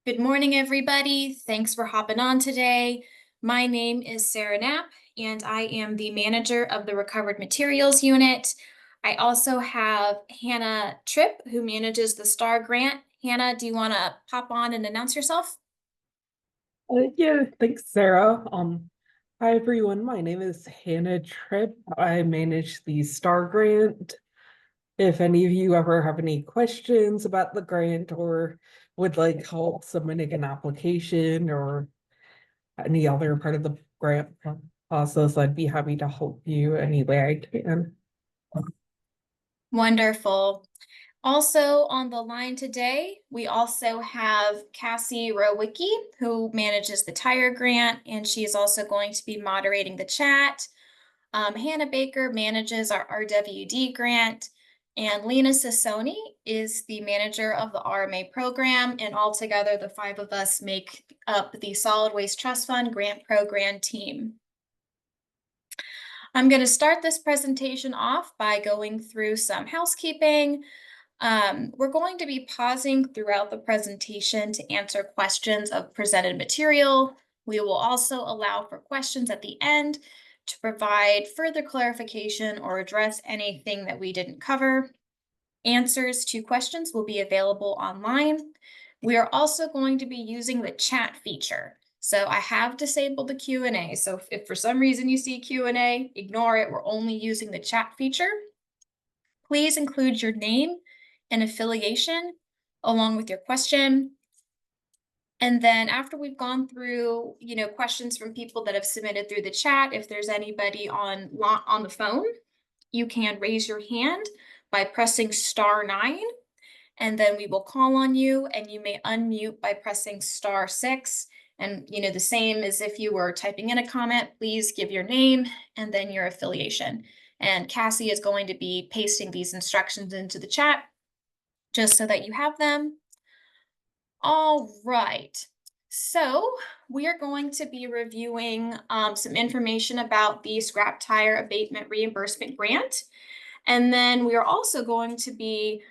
Good morning, everybody. Thanks for hopping on today. My name is Sarah Knapp, and I am the manager of the Recovered Materials Unit. I also have Hannah Tripp, who manages the STAR grant. Hannah, do you want to pop on and announce yourself? Yeah, thanks, Sarah. Hi everyone. My name is Hannah Tripp. I manage the STAR grant. If any of you ever have any questions about the grant or would like help submitting an application or any other part of the grant process, I'd be happy to help you any way I can. Wonderful. Also on the line today, we also have Cassie Rowicki, who manages the Tire Grant, and she is also going to be moderating the chat. Hannah Baker manages our RWD grant, and Lena Sassoni is the manager of the RMA program, and altogether the five of us make up the Solid Waste Trust Fund Grant Program team. I'm going to start this presentation off by going through some housekeeping. We're going to be pausing throughout the presentation to answer questions of presented material. We will also allow for questions at the end to provide further clarification or address anything that we didn't cover. Answers to questions will be available online. We are also going to be using the chat feature. So I have disabled the Q&A. So if for some reason you see Q&A, ignore it. We're only using the chat feature. Please include your name and affiliation along with your question. And then after we've gone through, questions from people that have submitted through the chat, if there's anybody on the phone, you can raise your hand by pressing *9, and then we will call on you, and you may unmute by pressing *6. And, the same as if you were typing in a comment, please give your name and then your affiliation. And Cassie is going to be pasting these instructions into the chat just so that you have them. All right. So we are going to be reviewing some information about the scrap tire abatement reimbursement grant. And then we are also going to be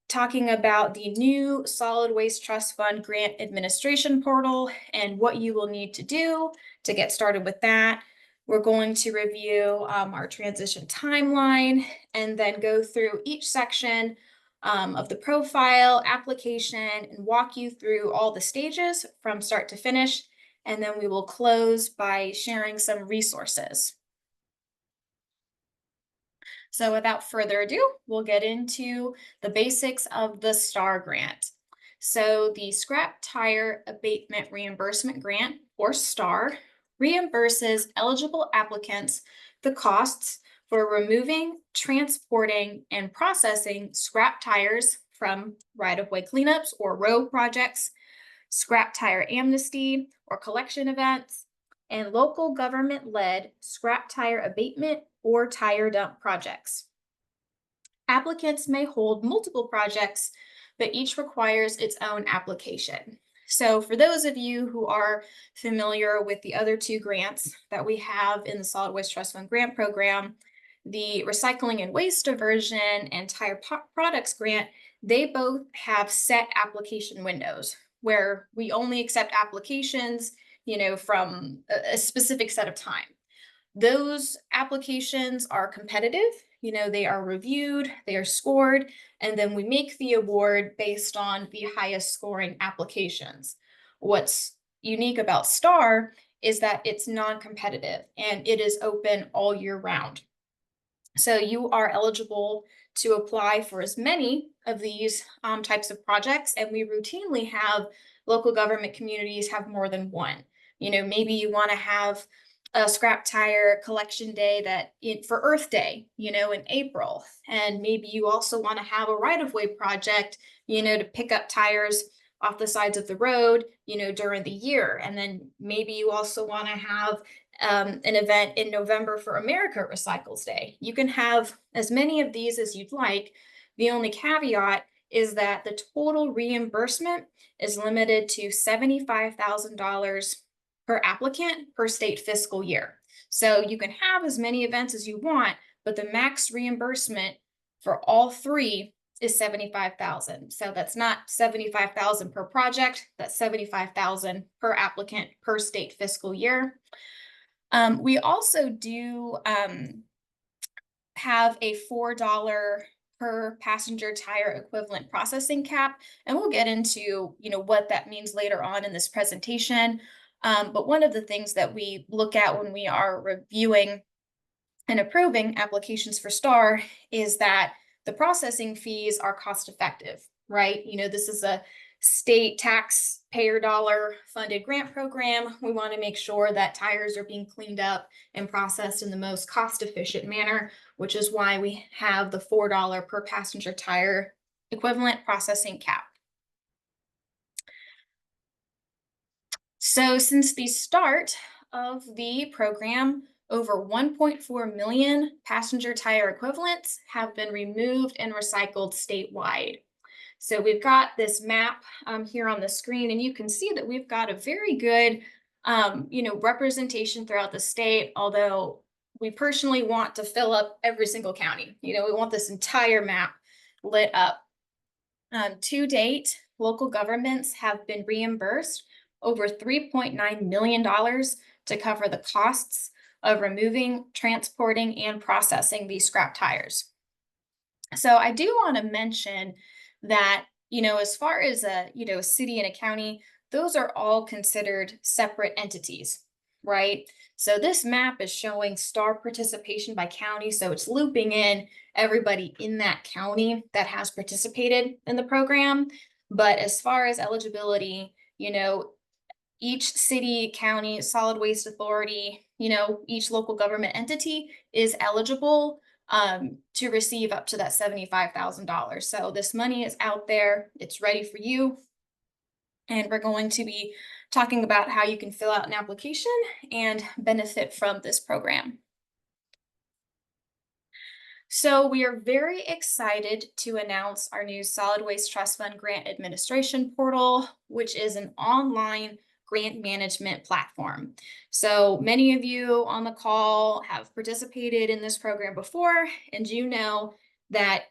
talking about the new Solid Waste Trust Fund Grant Administration Portal and what you will need to do to get started with that. We're going to review our transition timeline and then go through each section of the profile application and walk you through all the stages from start to finish. And then we will close by sharing some resources. So without further ado, we'll get into the basics of the STAR grant. So the Scrap Tire Abatement Reimbursement Grant, or STAR, reimburses eligible applicants the costs for removing, transporting, and processing scrap tires from right-of-way cleanups or road projects, scrap tire amnesty or collection events, and local government-led scrap tire abatement or tire dump projects. Applicants may hold multiple projects, but each requires its own application. So for those of you who are familiar with the other two grants that we have in the Solid Waste Trust Fund Grant Program, the Recycling and Waste Diversion and Tire Products Grant, they both have set application windows where we only accept applications, from a specific set of time. Those applications are competitive, they are reviewed, they are scored, and then we make the award based on the highest scoring applications. What's unique about STAR is that it's non-competitive and it is open all year round. So you are eligible to apply for as many of these types of projects, and we routinely have local government communities have more than one. Maybe you want to have a scrap tire collection day for Earth Day, in April. And maybe you also want to have a right-of-way project, to pick up tires off the sides of the road, during the year. And then maybe you also want to have an event in November for America Recycles Day. You can have as many of these as you'd like. The only caveat is that the total reimbursement is limited to $75,000 per applicant per state fiscal year. So you can have as many events as you want, but the max reimbursement for all three is 75,000. So that's not 75,000 per project, that's 75,000 per applicant per state fiscal year. We also do have a $4 per passenger tire equivalent processing cap, and we'll get into, what that means later on in this presentation. But one of the things that we look at when we are reviewing and approving applications for STAR is that the processing fees are cost effective, right? This is a state taxpayer dollar funded grant program. We want to make sure that tires are being cleaned up and processed in the most cost efficient manner, which is why we have the $4 per passenger tire equivalent processing cap. So since the start of the program, over 1.4 million passenger tire equivalents have been removed and recycled statewide. So we've got this map here on the screen, and you can see that we've got a very good, representation throughout the state, although we personally want to fill up every single county. We want this entire map lit up. To date, local governments have been reimbursed over $3.9 million to cover the costs of removing, transporting, and processing these scrap tires. So I do want to mention that, as far as a city and a county, those are all considered separate entities, right? So this map is showing STAR participation by county. So it's looping in everybody in that county that has participated in the program. But as far as eligibility, each city, county, solid waste authority, each local government entity is eligible to receive up to that $75,000. So this money is out there, it's ready for you. And we're going to be talking about how you can fill out an application and benefit from this program. So we are very excited to announce our new Solid Waste Trust Fund Grant Administration Portal, which is an online grant management platform. So many of you on the call have participated in this program before, and you know that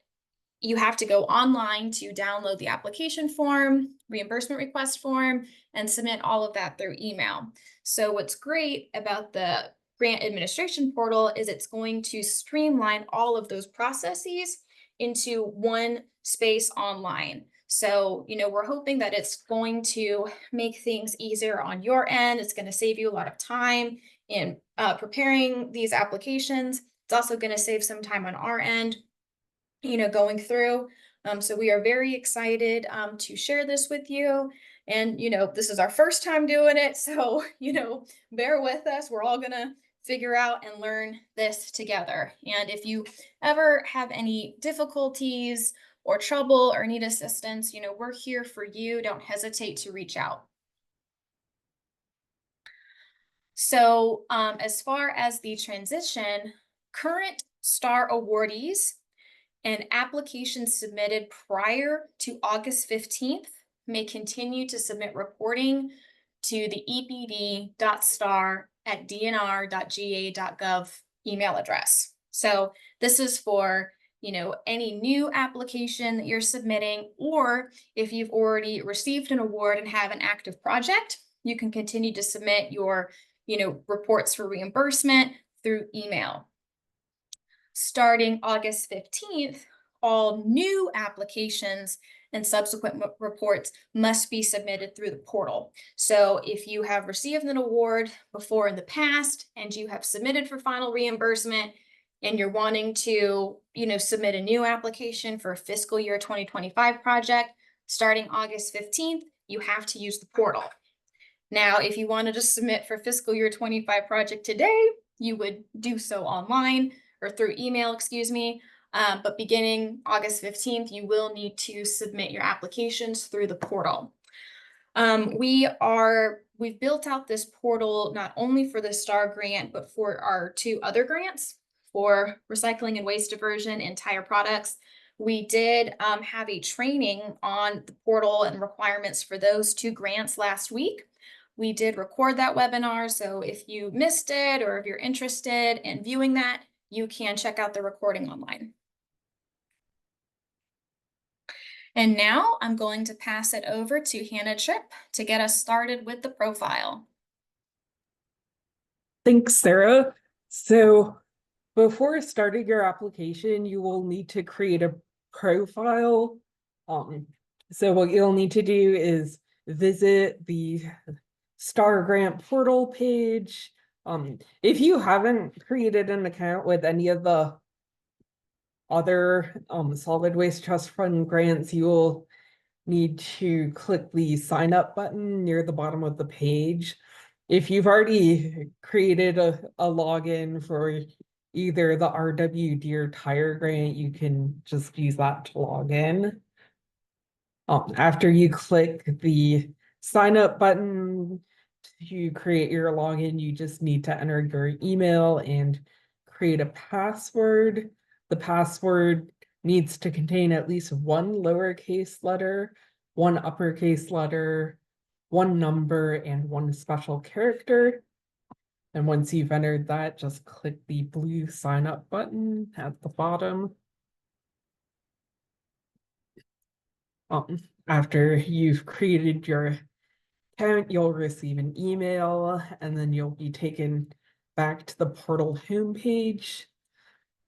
you have to go online to download the application form, reimbursement request form, and submit all of that through email. So what's great about the grant administration portal is it's going to streamline all of those processes into one space online. So, we're hoping that it's going to make things easier on your end. It's going to save you a lot of time in preparing these applications. It's also going to save some time on our end, going through. So we are very excited to share this with you. And, this is our first time doing it. So, bear with us. We're all going to figure out and learn this together. And if you ever have any difficulties or trouble or need assistance, we're here for you. Don't hesitate to reach out. So as far as the transition, current STAR awardees and applications submitted prior to August 15th may continue to submit reporting to the epd.star@dnr.ga.gov email address. So this is for any new application that you're submitting, or if you've already received an award and have an active project, you can continue to submit your reports for reimbursement through email. Starting August 15th, all new applications and subsequent reports must be submitted through the portal. So if you have received an award before in the past and you have submitted for final reimbursement and you're wanting to, submit a new application for a fiscal year 2025 project, starting August 15th, you have to use the portal. Now, if you wanted to submit for fiscal year 25 project today, you would do so online or through email, but beginning August 15th, you will need to submit your applications through the portal. We've built out this portal not only for the STAR grant, but for our two other grants for recycling and waste diversion and tire products. We did have a training on the portal and requirements for those two grants last week. We did record that webinar, so if you missed it or if you're interested in viewing that, you can check out the recording online. And now I'm going to pass it over to Hannah Tripp to get us started with the profile. Thanks, Sarah. So before starting your application, you will need to create a profile. So what you'll need to do is visit the Star Grant portal page. If you haven't created an account with any of the other solid waste trust fund grants, you will need to click the sign up button near the bottom of the page. If you've already created a login for either the RW Deer Tire Grant, you can just use that to log in. After you click the sign up button to create your login, you just need to enter your email and create a password. The password needs to contain at least one lowercase letter, one uppercase letter, one number, and one special character. And once you've entered that, just click the blue sign up button at the bottom. After you've created your account, you'll receive an email, and then you'll be taken back to the portal homepage.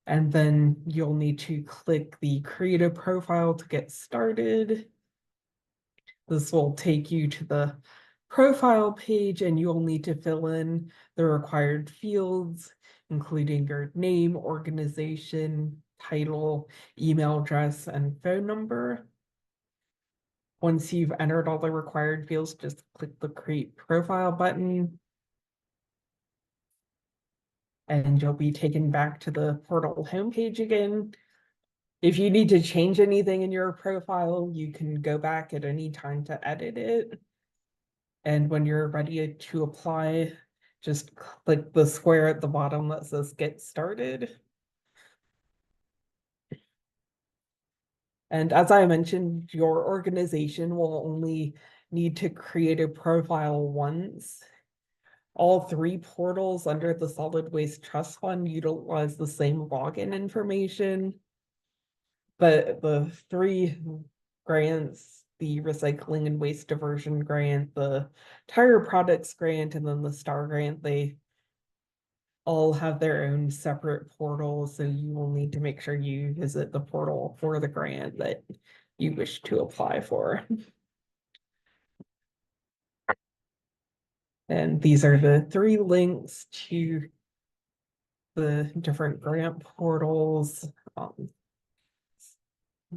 And then you'll need to click the create a profile to get started. This will take you to the profile page, and you'll need to fill in the required fields, including your name, organization, title, email address, and phone number. Once you've entered all the required fields, just click the create profile button. And you'll be taken back to the portal homepage again. If you need to change anything in your profile, you can go back at any time to edit it. And when you're ready to apply, just click the square at the bottom that says get started. And as I mentioned, your organization will only need to create a profile once. All three portals under the Solid Waste Trust Fund utilize the same login information. But the three grants, the recycling and waste diversion grant, the tire products grant, and then the STAR grant, they all have their own separate portals. So you will need to make sure you visit the portal for the grant that you wish to apply for. And these are the three links to the different grant portals.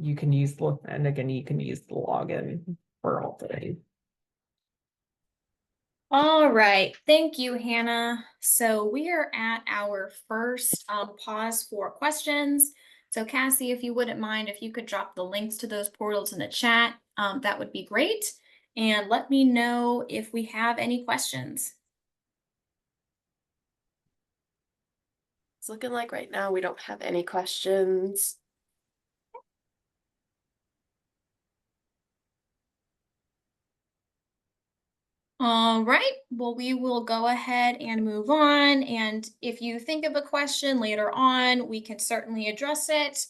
You can use and again, you can use the login for all three. All right, thank you, Hannah. So we are at our first pause for questions. So Cassie, if you wouldn't mind, if you could drop the links to those portals in the chat, that would be great. And let me know if we have any questions. It's looking like right now we don't have any questions. All right, well, we will go ahead and move on. And if you think of a question later on, we can certainly address it.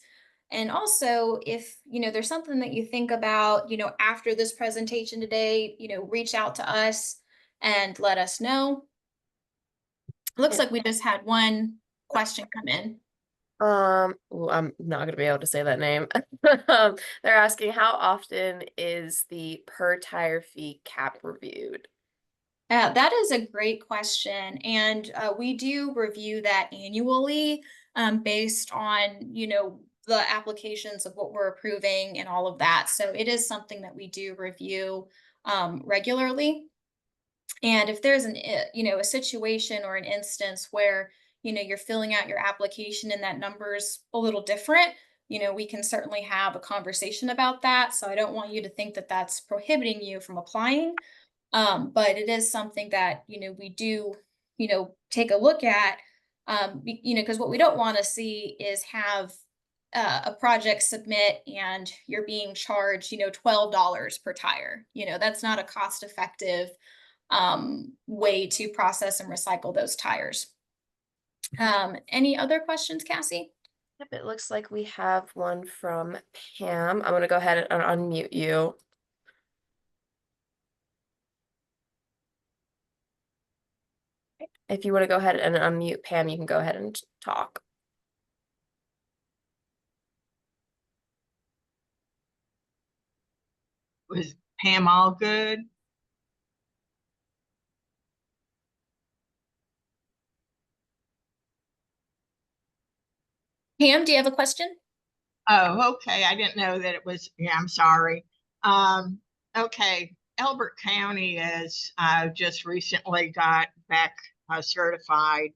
And also, if there's something that you think about, after this presentation today, reach out to us and let us know. Looks like we just had one question come in. Well, I'm not gonna be able to say that name. They're asking how often is the per tire fee cap reviewed? That is a great question. And we do review that annually based on, the applications of what we're approving and all of that. So it is something that we do review regularly. And if there's a situation or an instance where, you're filling out your application and that number's a little different, we can certainly have a conversation about that. So I don't want you to think that that's prohibiting you from applying. But it is something that, we do, take a look at, because what we don't want to see is have a project submit and you're being charged, $12 per tire. That's not a cost effective way to process and recycle those tires. Any other questions, Cassie? Yep, it looks like we have one from Pam. I'm gonna go ahead and unmute you. If you want to go ahead and unmute Pam, you can go ahead and talk. Was Pam all good? Pam, do you have a question? Oh, okay. I didn't know that it was, yeah, I'm sorry. Okay. Elbert County is, just recently got back certified.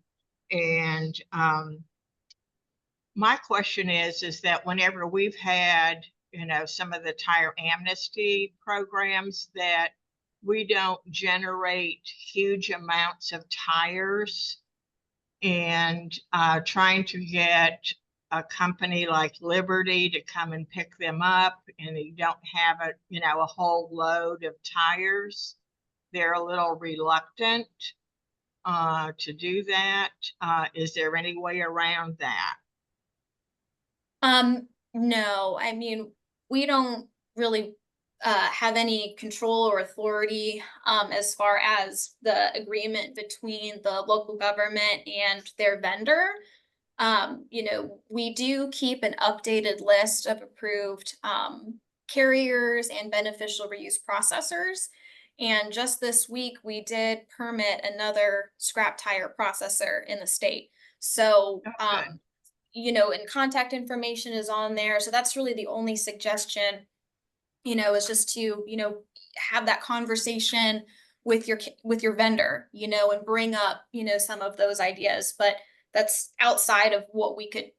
And my question is that whenever we've had, some of the tire amnesty programs, that we don't generate huge amounts of tires, and trying to get a company like Liberty to come and pick them up, and you don't have a whole load of tires, they're a little reluctant to do that. Is there any way around that? No, I mean, we don't really have any control or authority as far as the agreement between the local government and their vendor. We do keep an updated list of approved carriers and beneficial reuse processors. And just this week, we did permit another scrap tire processor in the state. So, Oh, good. And contact information is on there. So that's really the only suggestion, is just to, have that conversation with your vendor, and bring up, some of those ideas. But that's outside of what we could,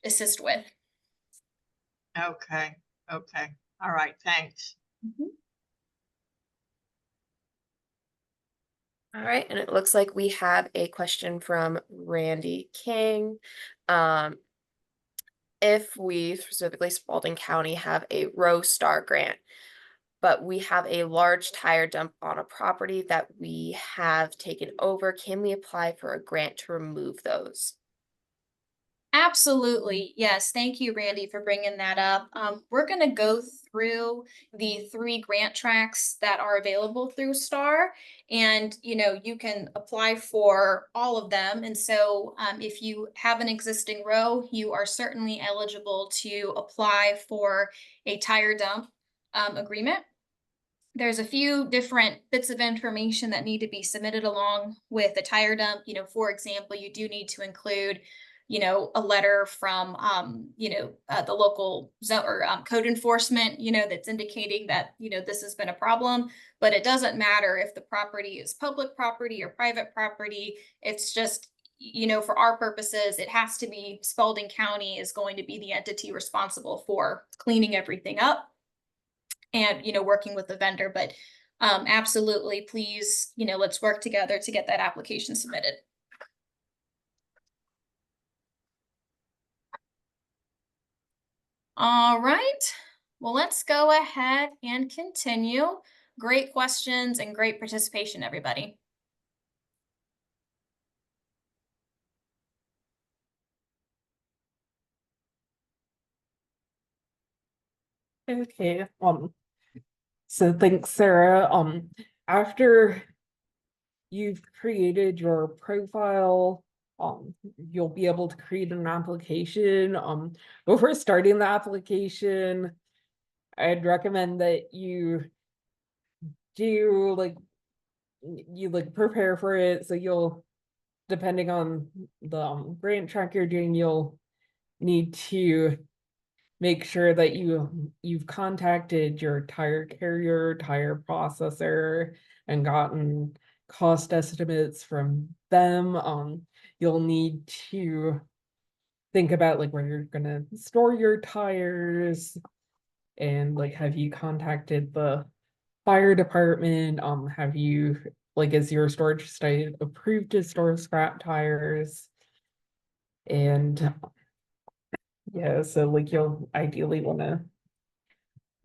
assist with. Okay. Okay. All right. Thanks. All right, and it looks like we have a question from Randy King. If we, specifically Spalding County, have a row star grant, but we have a large tire dump on a property that we have taken over, can we apply for a grant to remove those? Absolutely. Yes. Thank you, Randy, for bringing that up. We're going to go through the 3 grant tracks that are available through STAR, and you can apply for all of them. And so, if you have an existing row, you are certainly eligible to apply for a tire dump agreement. There's a few different bits of information that need to be submitted along with a tire dump. For example, you do need to include, a letter from, the local zone or code enforcement, that's indicating that, this has been a problem. But it doesn't matter if the property is public property or private property. It's just, for our purposes, it has to be Spalding County is going to be the entity responsible for cleaning everything up and working with the vendor. But absolutely, please, let's work together to get that application submitted. All right, well, let's go ahead and continue. Great questions and great participation, everybody. Okay, so thanks, Sarah. After you've created your profile, you'll be able to create an application. Before starting the application, I'd recommend that you do prepare for it. So you'll, depending on the grant track you're doing, you'll need to make sure that you've contacted your tire carrier, tire processor, and gotten cost estimates from them. You'll need to think about where you're gonna store your tires, and have you contacted the fire department? Have you is your storage site approved to store scrap tires? And yeah, so you'll ideally want to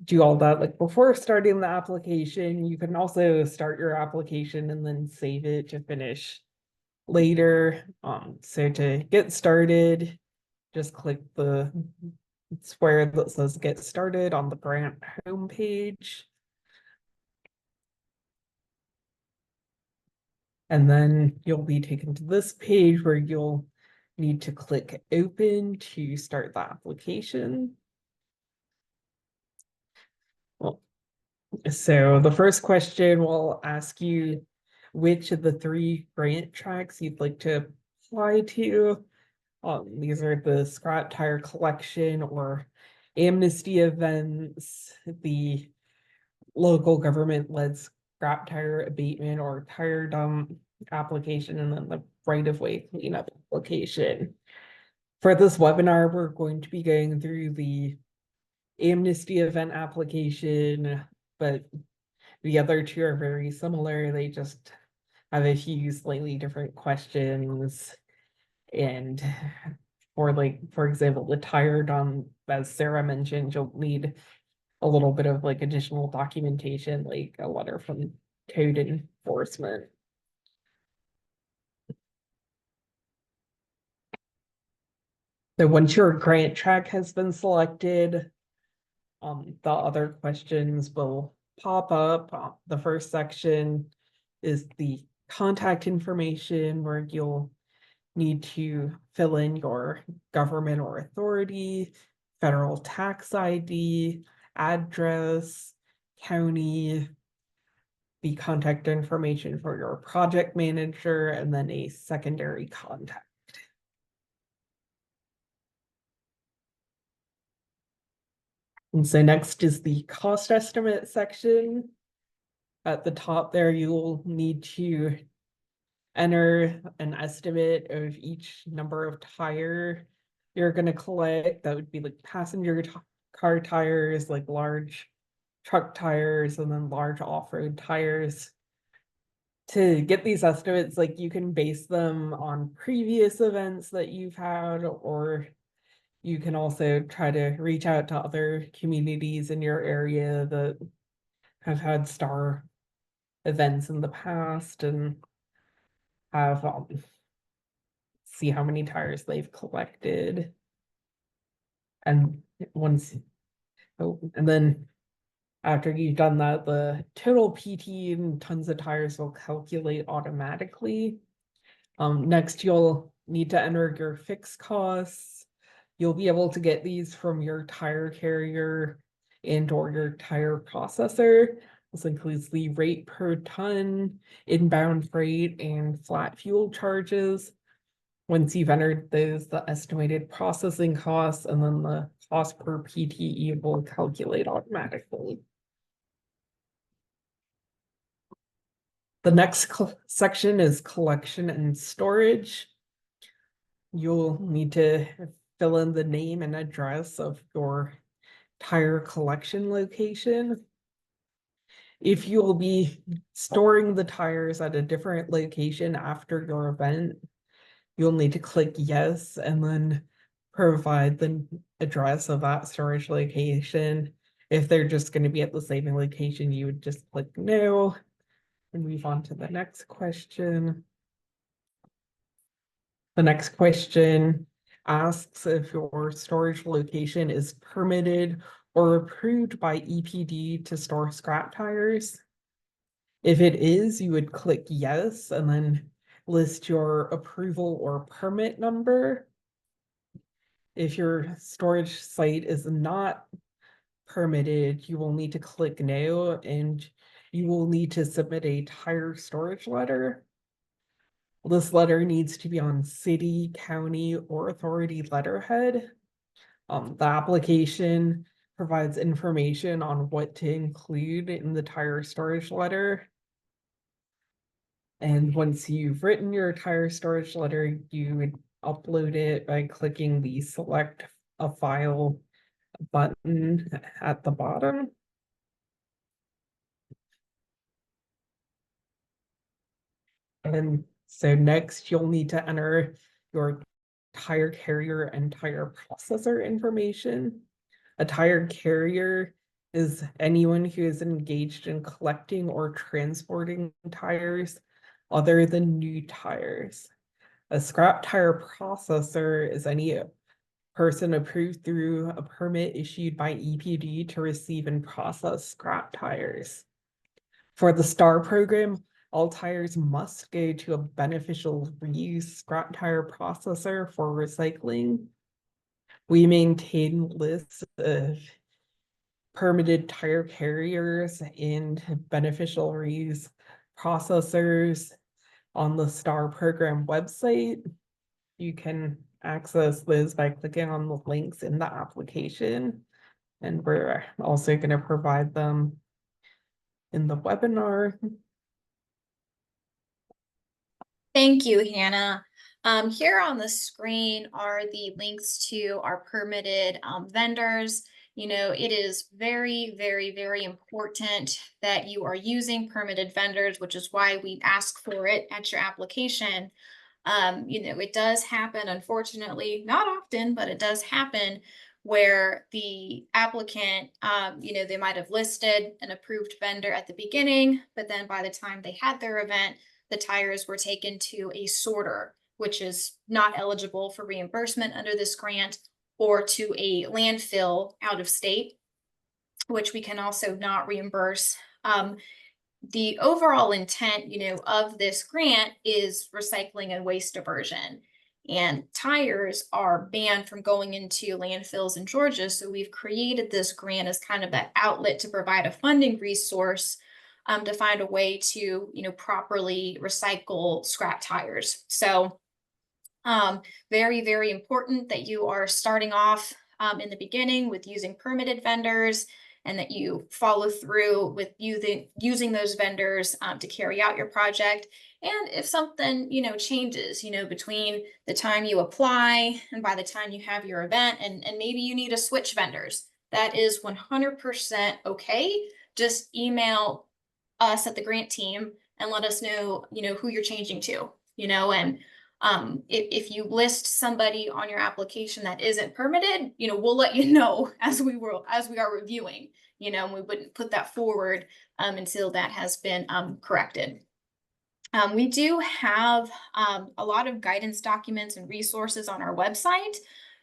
do all that before starting the application. You can also start your application and then save it to finish later. So to get started, just click the square that says Get Started on the grant homepage. And then you'll be taken to this page where you'll need to click Open to start the application. Well, so the first question will ask you which of the 3 grant tracks you'd like to apply to. These are the scrap tire collection or amnesty events, the local government-led scrap tire abatement or tire dump application, and then the right-of-way cleanup application. For this webinar, we're going to be going through the amnesty event application, but the other 2 are very similar. They just have a few slightly different questions. And for example, the tire dump, as Sarah mentioned, you'll need a little bit of additional documentation, like a letter from code enforcement. So once your grant track has been selected, the other questions will pop up. The first section is the contact information, where you'll need to fill in your government or authority, federal tax ID, address, county, the contact information for your project manager, and then a secondary contact. And so next is the cost estimate section. At the top there, you'll need to enter an estimate of each number of tire you're going to collect. That would be like passenger car tires, like large truck tires, and then large off-road tires. To get these estimates, you can base them on previous events that you've had, or you can also try to reach out to other communities in your area that have had STAR events in the past and have see how many tires they've collected. And then after you've done that, the total PT and tons of tires will calculate automatically. Next, you'll need to enter your fixed costs. You'll be able to get these from your tire carrier and or your tire processor. This includes the rate per ton, inbound freight, and flat fuel charges. Once you've entered those, the estimated processing costs and then the cost per PTE will calculate automatically. The next section is collection and storage. You'll need to fill in the name and address of your tire collection location. If you'll be storing the tires at a different location after your event, you'll need to click yes and then provide the address of that storage location. If they're just going to be at the same location, you would just click no and move on to the next question. The next question asks if your storage location is permitted or approved by EPD to store scrap tires. If it is, you would click yes and then list your approval or permit number. If your storage site is not permitted, you will need to click no and you will need to submit a tire storage letter. This letter needs to be on city, county, or authority letterhead. The application provides information on what to include in the tire storage letter. And once you've written your tire storage letter, you would upload it by clicking the Select a File button at the bottom. And so next, you'll need to enter your tire carrier and tire processor information. A tire carrier is anyone who is engaged in collecting or transporting tires other than new tires. A scrap tire processor is any person approved through a permit issued by EPD to receive and process scrap tires. For the STAR program, all tires must go to a beneficial reuse scrap tire processor for recycling. We maintain lists of permitted tire carriers and beneficial reuse processors on the STAR program website. You can access those by clicking on the links in the application. And we're also going to provide them in the webinar. Thank you, Hannah. Here on the screen are the links to our permitted vendors. You know, it is very, very, very important that you are using permitted vendors, which is why we ask for it at your application. You know, it does happen, unfortunately, not often, but it does happen where the applicant, you know, they might have listed an approved vendor at the beginning, but then by the time they had their event, the tires were taken to a sorter, which is not eligible for reimbursement under this grant, or to a landfill out of state, which we can also not reimburse. The overall intent, you know, of this grant is recycling and waste diversion. And tires are banned from going into landfills in Georgia. So we've created this grant as kind of that outlet to provide a funding resource to find a way to, you know, properly recycle scrap tires. So very, very important that you are starting off in the beginning with using permitted vendors, and that you follow through with using those vendors to carry out your project. And if something, you know, changes, you know, between the time you apply and by the time you have your event, and maybe you need to switch vendors, that is 100% okay. Just email us at the grant team and let us know, you know, who you're changing to, you know, and if you list somebody on your application that isn't permitted, you know, we'll let you know as we are reviewing, you know, and we wouldn't put that forward until that has been corrected. We do have a lot of guidance documents and resources on our website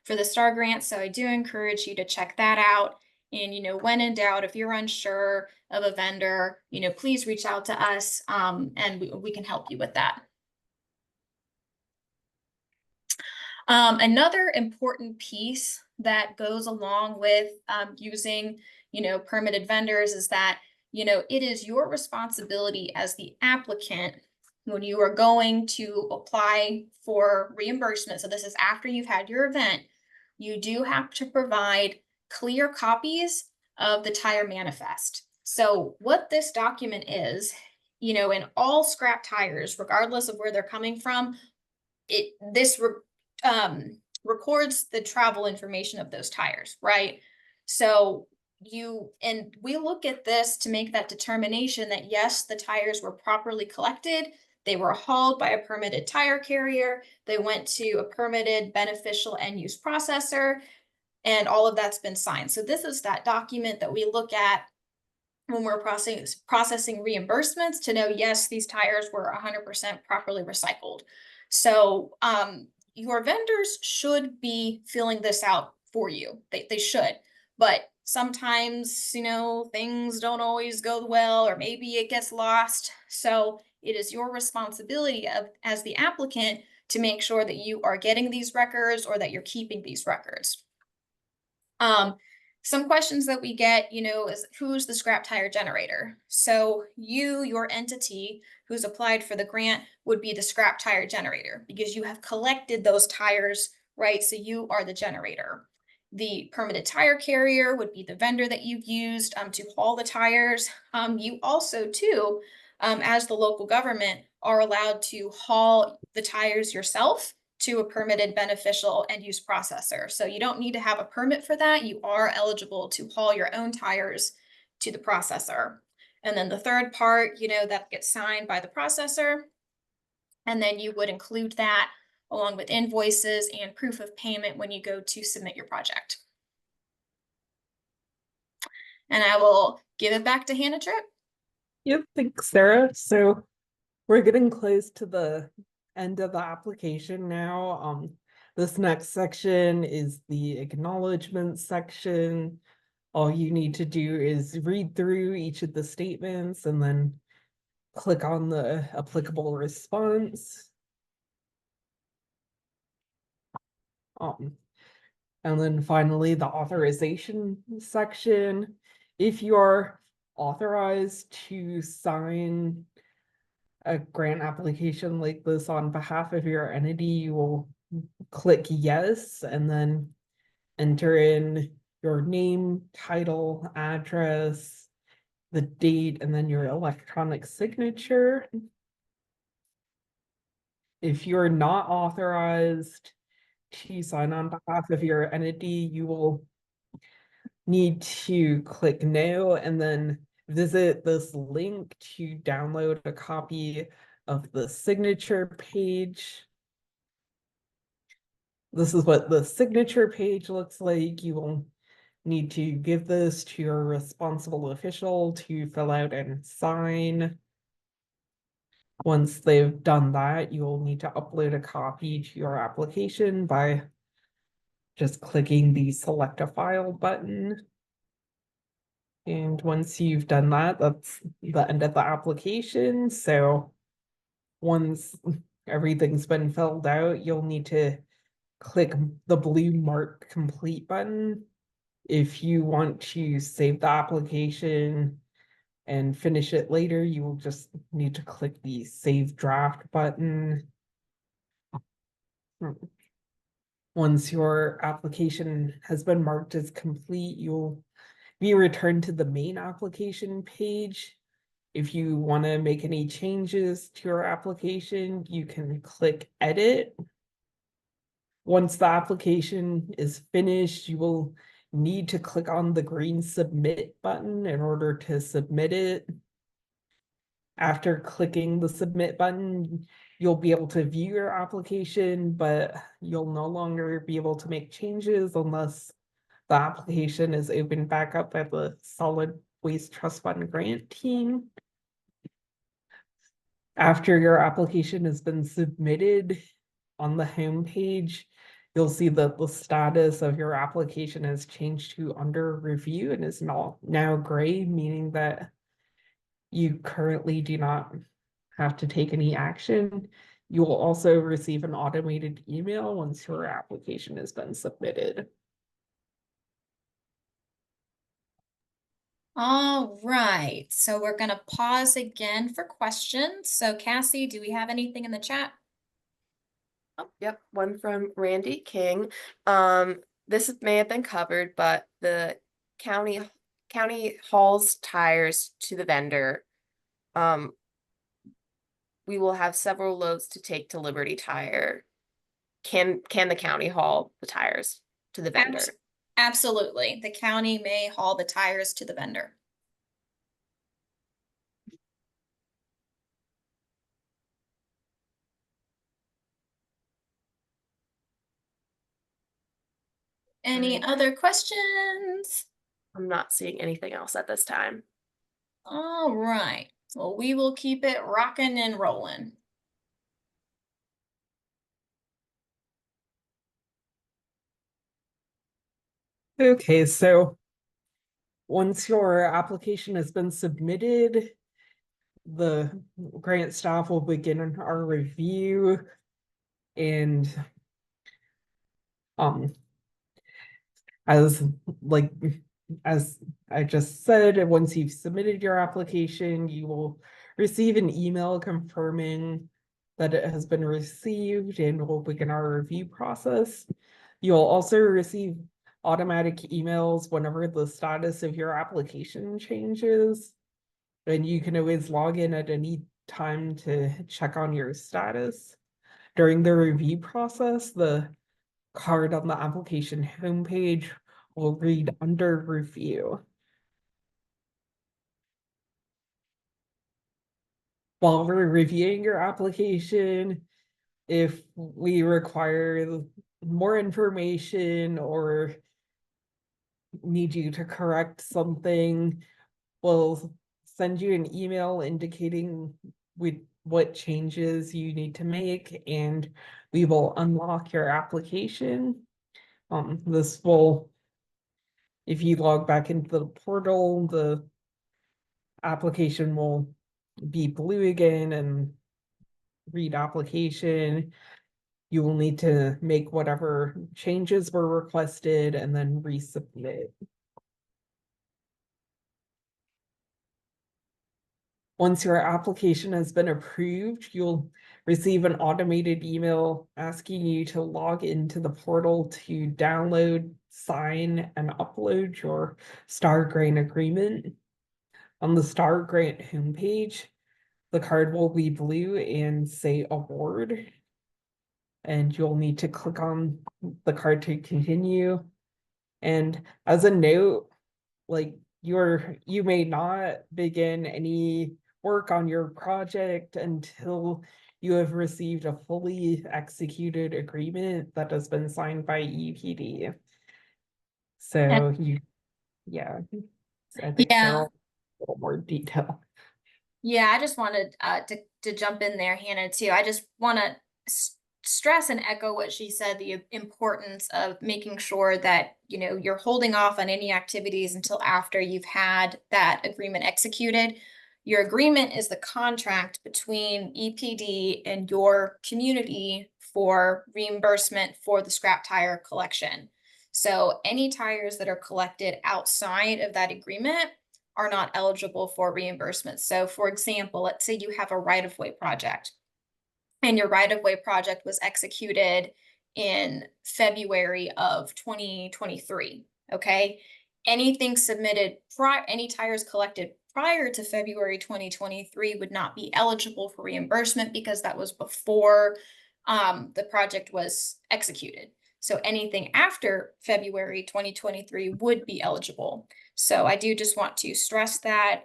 for the STAR grant, so I do encourage you to check that out. And, you know, when in doubt, if you're unsure of a vendor, you know, please reach out to us and we can help you with that. Another important piece that goes along with using, you know, permitted vendors is that, you know, it is your responsibility as the applicant when you are going to apply for reimbursement. So this is after you've had your event. You do have to provide clear copies of the tire manifest. So what this document is, you know, in all scrap tires, regardless of where they're coming from, this records the travel information of those tires, right? So we look at this to make that determination that yes, the tires were properly collected, they were hauled by a permitted tire carrier, they went to a permitted beneficial end use processor, and all of that's been signed. So this is that document that we look at when we're processing reimbursements to know, yes, these tires were 100% properly recycled. So your vendors should be filling this out for you. They should, but sometimes, you know, things don't always go well, or maybe it gets lost. So it is your responsibility as the applicant to make sure that you are getting these records or that you're keeping these records. Some questions that we get, you know, is who's the scrap tire generator? So your entity who's applied for the grant would be the scrap tire generator because you have collected those tires, right? So you are the generator. The permitted tire carrier would be the vendor that you've used to haul the tires. You also too, as the local government, are allowed to haul the tires yourself to a permitted beneficial end use processor. So you don't need to have a permit for that. You are eligible to haul your own tires to the processor. And then the third part, you know, that gets signed by the processor. And then you would include that along with invoices and proof of payment when you go to submit your project. And I will give it back to Hannah Tripp. Yep, thanks, Sarah. So we're getting close to the end of the application now. This next section is the acknowledgement section. All you need to do is read through each of the statements and then click on the applicable response. And then finally, the authorization section. If you are authorized to sign a grant application like this on behalf of your entity, you will click yes and then enter in your name, title, address, the date, and then your electronic signature. If you're not authorized to sign on behalf of your entity, you will need to click no and then visit this link to download a copy of the signature page. This is what the signature page looks like. You will need to give this to your responsible official to fill out and sign. Once they've done that, you will need to upload a copy to your application by just clicking the select a file button. And once you've done that, that's the end of the application. So once everything's been filled out, you'll need to click the blue mark complete button. If you want to save the application and finish it later, you will just need to click the save draft button. Once your application has been marked as complete, you'll be returned to the main application page. If you want to make any changes to your application, you can click edit. Once the application is finished, you will need to click on the green submit button in order to submit it. After clicking the submit button, you'll be able to view your application, but you'll no longer be able to make changes unless the application is opened back up by the Solid Waste Trust Fund grant team. After your application has been submitted on the home page, you'll see that the status of your application has changed to under review and is now gray, meaning that you currently do not have to take any action. You will also receive an automated email once your application has been submitted. All right, so we're gonna pause again for questions. So Cassie, do we have anything in the chat? Oh, yep, one from Randy King. This may have been covered, but the county hauls tires to the vendor. We will have several loads to take to Liberty Tire. Can the county haul the tires to the vendor? Absolutely. The county may haul the tires to the vendor. Any Right. other questions? I'm not seeing anything else at this time. All right, well, we will keep it rocking and rolling. Okay, so once your application has been submitted, the grant staff will begin our review and as as I just said, once you've submitted your application, you will receive an email confirming that it has been received and we'll begin our review process. You'll also receive automatic emails whenever the status of your application changes. And you can always log in at any time to check on your status. During the review process, the card on the application homepage will read under review. While we're reviewing your application, if we require more information or need you to correct something, we'll send you an email indicating we'd what changes you need to make, and we will unlock your application. This will, if you log back into the portal, the application will be blue again and read application. You will need to make whatever changes were requested and then resubmit. Once your application has been approved, you'll receive an automated email asking you to log into the portal to download, sign, and upload your STAR grant agreement. On the STAR grant homepage, the card will be blue and say award. And you'll need to click on the card to continue. And as a note, like you may not begin any work on your project until you have received a fully executed agreement that has been signed by EPD. So yeah, I think Yeah. Sarah, a little more detail. Yeah, I just wanted to jump in there, Hannah, too. I just want to stress and echo what she said, the importance of making sure that, you know, you're holding off on any activities until after you've had that agreement executed. Your agreement is the contract between EPD and your community for reimbursement for the scrap tire collection. So any tires that are collected outside of that agreement are not eligible for reimbursement. So for example, let's say you have a right-of-way project and your right-of-way project was executed in February of 2023, okay? Anything submitted any tires collected prior to February 2023 would not be eligible for reimbursement because that was before the project was executed. So anything after February 2023 would be eligible. So I do just want to stress that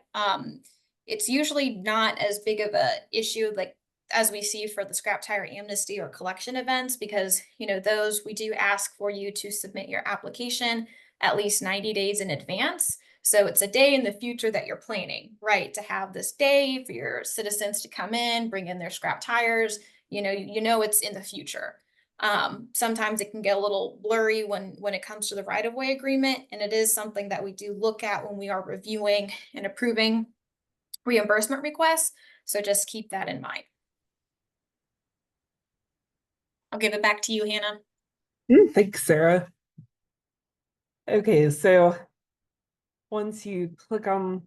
it's usually not as big of a issue like as we see for the scrap tire amnesty or collection events, because, you know, those we do ask for you to submit your application at least 90 days in advance. So it's a day in the future that you're planning, right? To have this day for your citizens to come in, bring in their scrap tires, you know, it's in the future. Sometimes it can get a little blurry when it comes to the right-of-way agreement, and it is something that we do look at when we are reviewing and approving reimbursement requests. So just keep that in mind. I'll give it back to you, Hannah. Thanks, Sarah. Okay, so once you click on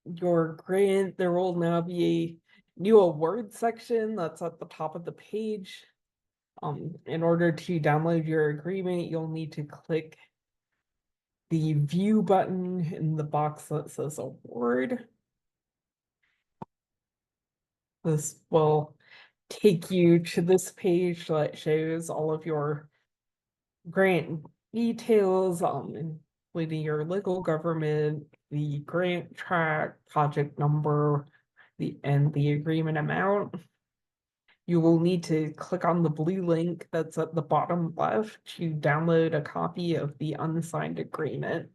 your grant, there will now be a new award section that's at the top of the page. In order to download your agreement, you'll need to click the view button in the box that says award. This will take you to this page that shows all of your grant details, including your legal government, the grant track, project number, and the agreement amount. You will need to click on the blue link that's at the bottom left to download a copy of the unsigned agreement.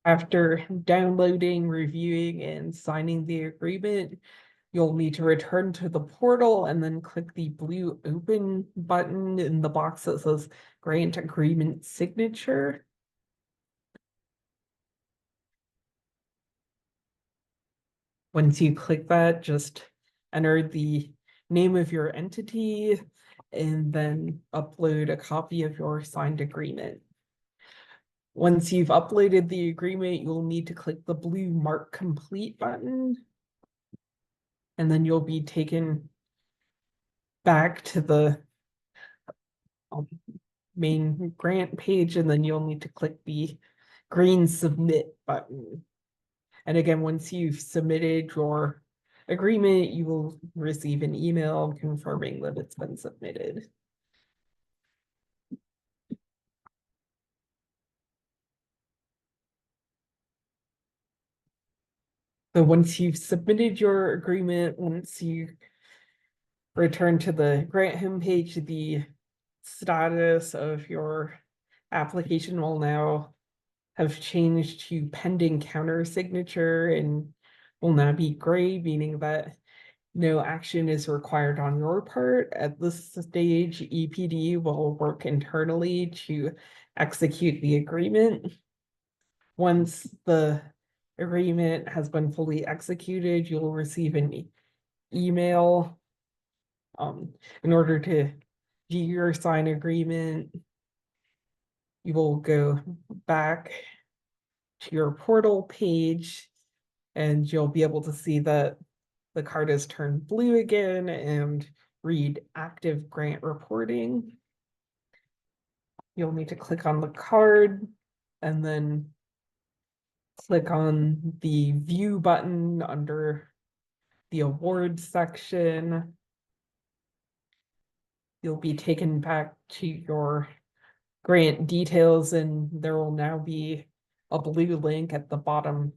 After downloading, reviewing, and signing the agreement, you'll need to return to the portal and then click the blue open button in the box that says grant agreement signature. Once you click that, just enter the name of your entity and then upload a copy of your signed agreement. Once you've uploaded the agreement, you'll need to click the blue mark complete button. And then you'll be taken back to the main grant page, and then you'll need to click the green submit button. And again, once you've submitted your agreement, you will receive an email confirming that it's been submitted. So once you've submitted your agreement, once you return to the grant homepage, the status of your application will now have changed to pending counter signature and will now be gray, meaning that no action is required on your part. At this stage, EPD will work internally to execute the agreement. Once the agreement has been fully executed, you'll receive an email in order to do your sign agreement. You will go back to your portal page and you'll be able to see that the card has turned blue again and read active grant reporting. You'll need to click on the card and then click on the view button under the awards section. You'll be taken back to your grant details and there will now be a blue link at the bottom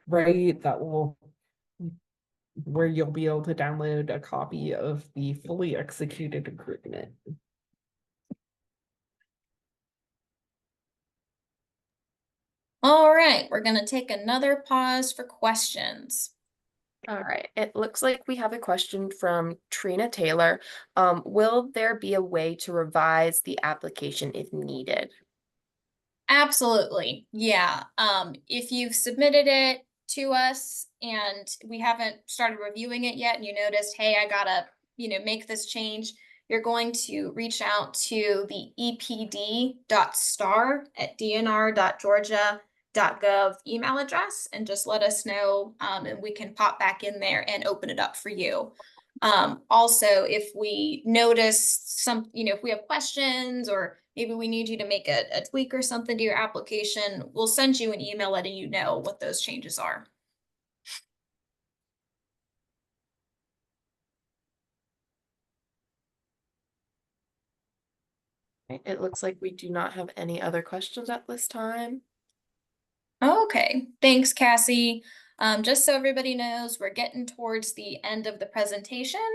right that will where you'll be able to download a copy of the fully executed agreement. All right, we're gonna take another pause for questions. All right, it looks like we have a question from Trina Taylor. Will there be a way to revise the application if needed? Absolutely, yeah. If you've submitted it to us and we haven't started reviewing it yet, and you noticed, hey, I gotta, make this change, you're going to reach out to the epd.star@dnr.georgia.gov email address and just let us know, and we can pop back in there and open it up for you. Also, if we notice some, if we have questions or maybe we need you to make a tweak or something to your application, we'll send you an email letting you know what those changes are. It looks like we do not have any other questions at this time. Okay, thanks, Cassie. Just so everybody knows, we're getting towards the end of the presentation.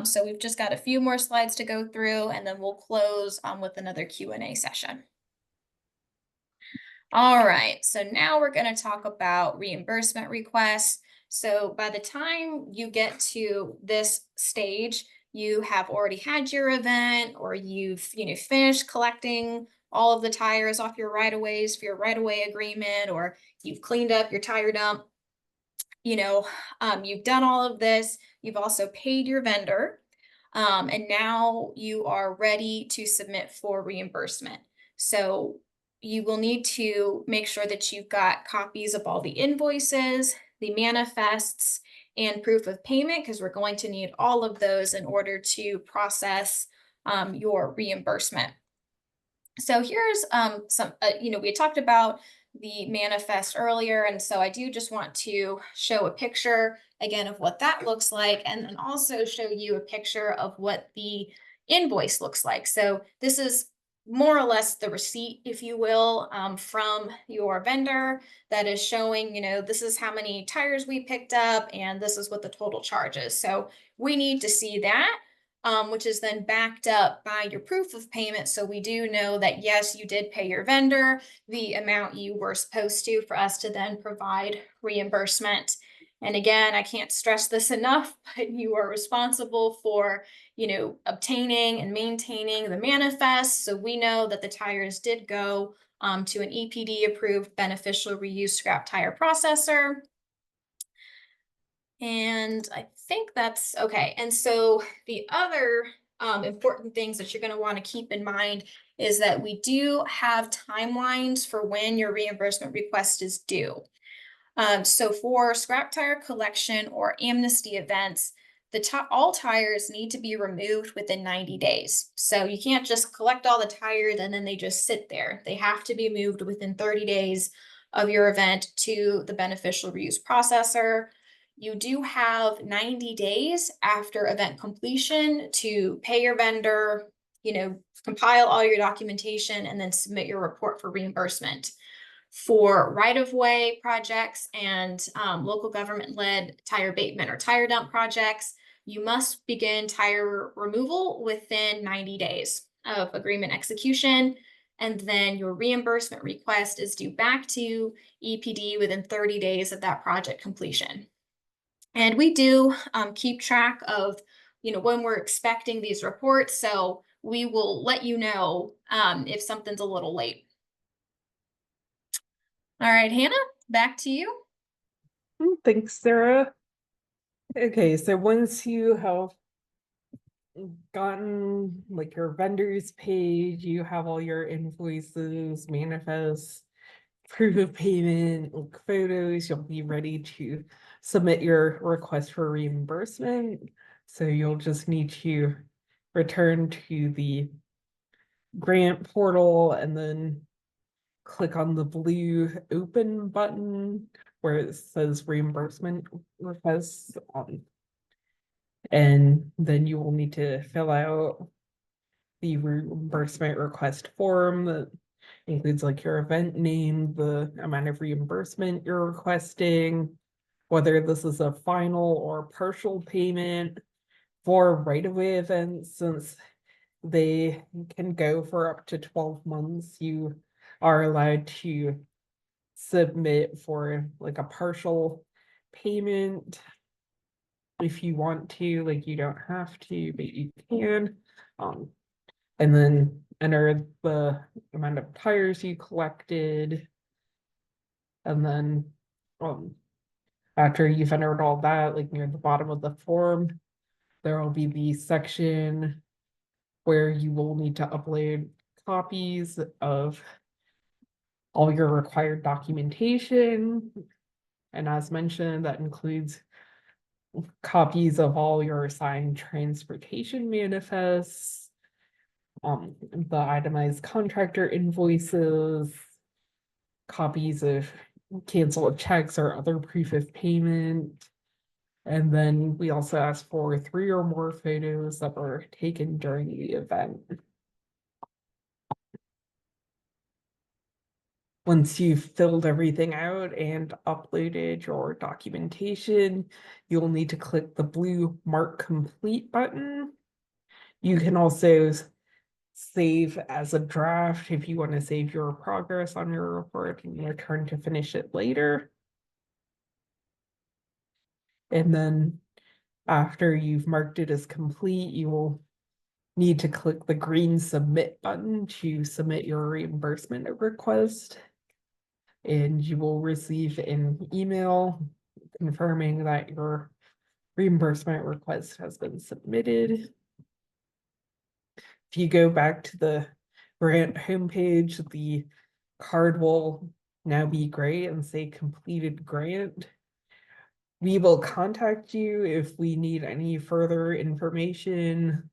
So we've just got a few more slides to go through and then we'll close with another Q&A session. All right, so now we're going to talk about reimbursement requests. So by the time you get to this stage, you have already had your event or you've finished collecting all of the tires off your right-of-ways for your right-of-way agreement, or you've cleaned up your tire dump. You've done all of this. You've also paid your vendor, and now you are ready to submit for reimbursement. So you will need to make sure that you've got copies of all the invoices, the manifests, and proof of payment, because we're going to need all of those in order to process your reimbursement. So here's some, we talked about the manifest earlier, and so I do just want to show a picture again of what that looks like, and then also show you a picture of what the invoice looks like. So this is more or less the receipt, if you will, from your vendor that is showing, this is how many tires we picked up and this is what the total charge is. So we need to see that. Which is then backed up by your proof of payment. So we do know that, yes, you did pay your vendor the amount you were supposed to for us to then provide reimbursement. And again, I can't stress this enough, but you are responsible for, obtaining and maintaining the manifest. So we know that the tires did go to an EPD approved beneficial reuse scrap tire processor. And I think that's okay. And so the other important things that you're going to want to keep in mind is that we do have timelines for when your reimbursement request is due. So for scrap tire collection or amnesty events, all tires need to be removed within 90 days. So you can't just collect all the tires and then they just sit there. They have to be moved within 30 days of your event to the beneficial reuse processor. You do have 90 days after event completion to pay your vendor, compile all your documentation, and then submit your report for reimbursement. For right-of-way projects and local government-led tire abatement or tire dump projects, you must begin tire removal within 90 days of agreement execution. And then your reimbursement request is due back to EPD within 30 days of that project completion. And we do keep track of, when we're expecting these reports. So we will let you know if something's a little late. All right, Hannah, back to you. Thanks, Sarah. Okay, so once you have gotten like your vendors paid, you have all your invoices, manifests, proof of payment, like photos, you'll be ready to submit your request for reimbursement. So you'll just need to return to the grant portal and then click on the blue open button where it says reimbursement requests. And then you will need to fill out the reimbursement request form that includes like your event name, the amount of reimbursement you're requesting, whether this is a final or partial payment for right-of-way events, since they can go for up to 12 months. You are allowed to submit for like a partial payment if you want to, like you don't have to, but you can. And then enter the amount of tires you collected. And then after you've entered all that, like near the bottom of the form, there will be the section where you will need to upload copies of all your required documentation. And as mentioned, that includes copies of all your assigned transportation manifests, the itemized contractor invoices, copies of canceled checks or other proof of payment. And then we also ask for 3 or more photos that were taken during the event. Once you've filled everything out and uploaded your documentation, you'll need to click the blue Mark Complete button. You can also save as a draft if you want to save your progress on your report and return to finish it later. And then after you've marked it as complete, you will need to click the green Submit button to submit your reimbursement request. And you will receive an email confirming that your reimbursement request has been submitted. If you go back to the grant homepage, the card will now be gray and say completed grant. We will contact you if we need any further information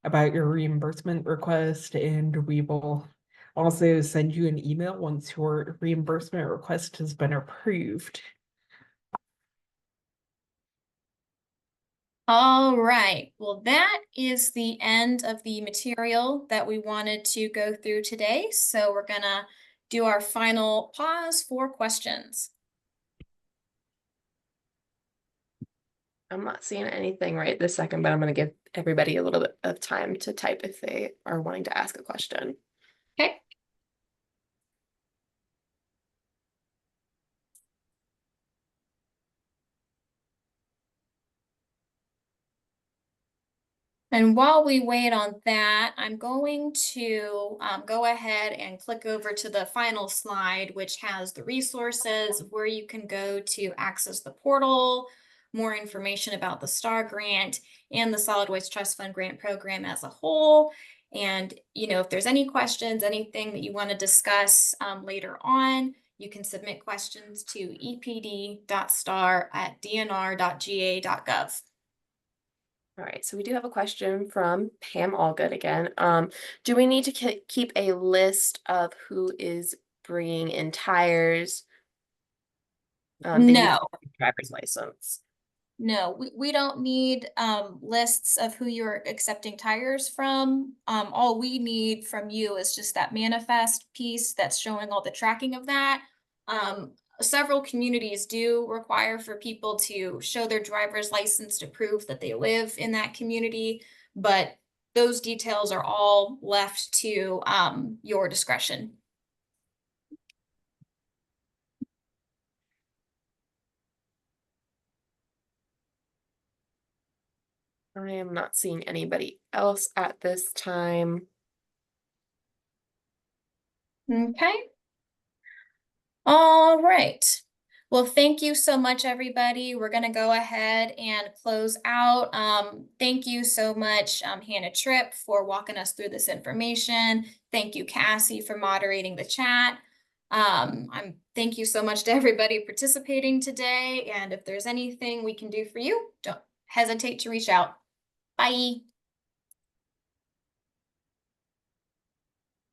about your reimbursement request, and we will also send you an email once your reimbursement request has been approved. All right, well, that is the end of the material that we wanted to go through today. So we're gonna do our final pause for questions. I'm not seeing anything right this second, but I'm going to give everybody a little bit of time to type if they are wanting to ask a question. Okay. And while we wait on that, I'm going to go ahead and click over to the final slide, which has the resources where you can go to access the portal, more information about the STAR grant and the Solid Waste Trust Fund grant program as a whole. And, if there's any questions, anything that you want to discuss later on, you can submit questions to epd.star@dnr.ga.gov. All right, so we do have a question from Pam Allgood again. Do we need to keep a list of who is bringing in tires? They need No. a driver's license. No, we don't need lists of who you're accepting tires from. All we need from you is just that manifest piece that's showing all the tracking of that. Several communities do require for people to show their driver's license to prove that they live in that community, but those details are all left to your discretion. I am not seeing anybody else at this time. Okay. All right. Well, thank you so much, everybody. We're gonna go ahead and close out. Thank you so much, Hannah Tripp, for walking us through this information. Thank you, Cassie, for moderating the chat. Thank you so much to everybody participating today. And if there's anything we can do for you, don't hesitate to reach out. Bye.